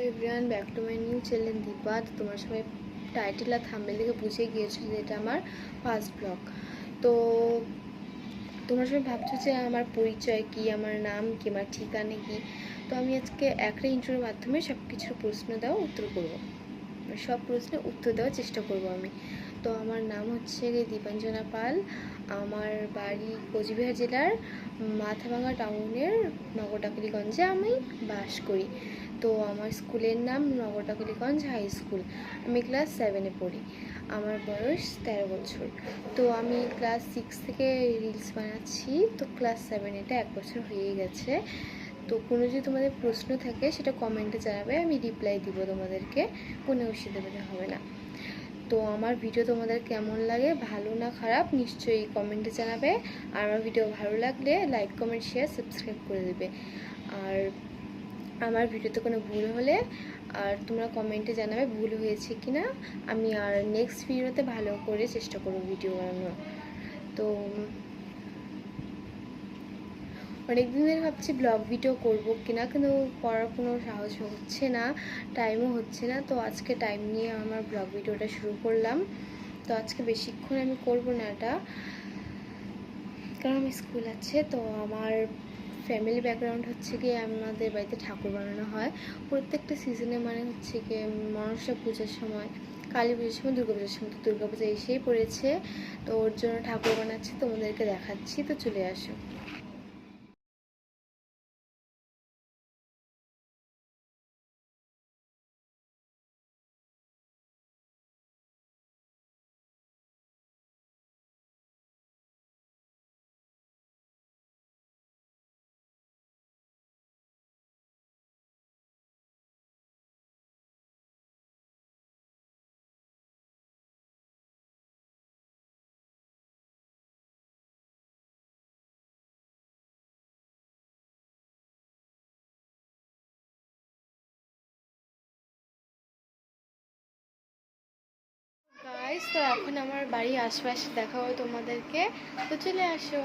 Everyone, back to my new channel Dipa. তো তোমরা সবাই টাইটেল আর থাম্বনেল দেখে বুঝে গিয়েছো যে এটা আমার ফার্স্ট ব্লগ। তো তোমরা সবাই ভাবছো যে আমার পরিচয় কি, আমার নাম কি, আমার ঠিকানা কি। তো আমি আজকে একটা ইন্টারভিউর মাধ্যমে সব কিছুর প্রশ্ন দেওয়া উত্তর করব, সব প্রশ্নের উত্তর দেওয়ার চেষ্টা করব আমি। তো আমার নাম হচ্ছে দীপাঞ্জনা পাল। আমার বাড়ি কোচবিহার জেলার মাথাভাঙা টাউনের নগরটাকুলিগঞ্জে আমি বাস করি। তো আমার স্কুলের নাম নগরটাকুলিগঞ্জ হাই স্কুল। আমি ক্লাস 7-এ পড়ি। আমার বয়স 13 বছর। তো আমি ক্লাস 6 থেকে রিলস বানাচ্ছি। তো ক্লাস 7 এটা 1 বছর হয়ে গেছে। তো কোনো যদি তোমাদের প্রশ্ন থাকে সেটা কমেন্টে জানাবে, আমি রিপ্লাই দিব তোমাদেরকে, কোনো অসুবিধা হবে না। তো আমার ভিডিও তোমাদের কেমন লাগে, ভালো না খারাপ, নিশ্চয়ই কমেন্টে জানাবে। আর আমার ভিডিও ভালো লাগলে লাইক কমেন্ট শেয়ার সাবস্ক্রাইব করে দেবে। আর আমার ভিডিওতে কোনো ভুল হলে আর তোমরা কমেন্টে জানাবে ভুল হয়েছে কি না। আমি আর নেক্সট ভিডিওতে ভালো করে চেষ্টা করব ভিডিও বানানোর। তো অনেক দিন ধরে ভাবছি ব্লগ ভিডিও করবো কিনা, কিন্তু করার কোনো সাহস হচ্ছে না, টাইমও হচ্ছে না। তো আজকে টাইম নিয়ে আমার ব্লগ ভিডিওটা শুরু করলাম। তো আজকে বেশিক্ষণ আমি করবো না এটা, কারণ আমি স্কুল আছে। তো আমার ফ্যামিলি ব্যাকগ্রাউন্ড হচ্ছে গিয়ে আমাদের বাড়িতে ঠাকুর বানানো হয় প্রত্যেকটা সিজনে, মানে হচ্ছে গিয়ে মনসা পূজার সময়, কালী পুজোর সময়, দুর্গা পুজোর সময়। তো দুর্গা পূজা এসেই পড়েছে, তো ওর জন্য ঠাকুর বানাচ্ছি, তোমাদেরকে দেখাচ্ছি। তো চলে আসো। গাইস, তো এখন আমার বাড়ির আশপাশে দেখাবো তোমাদেরকে, তো চলে আসো।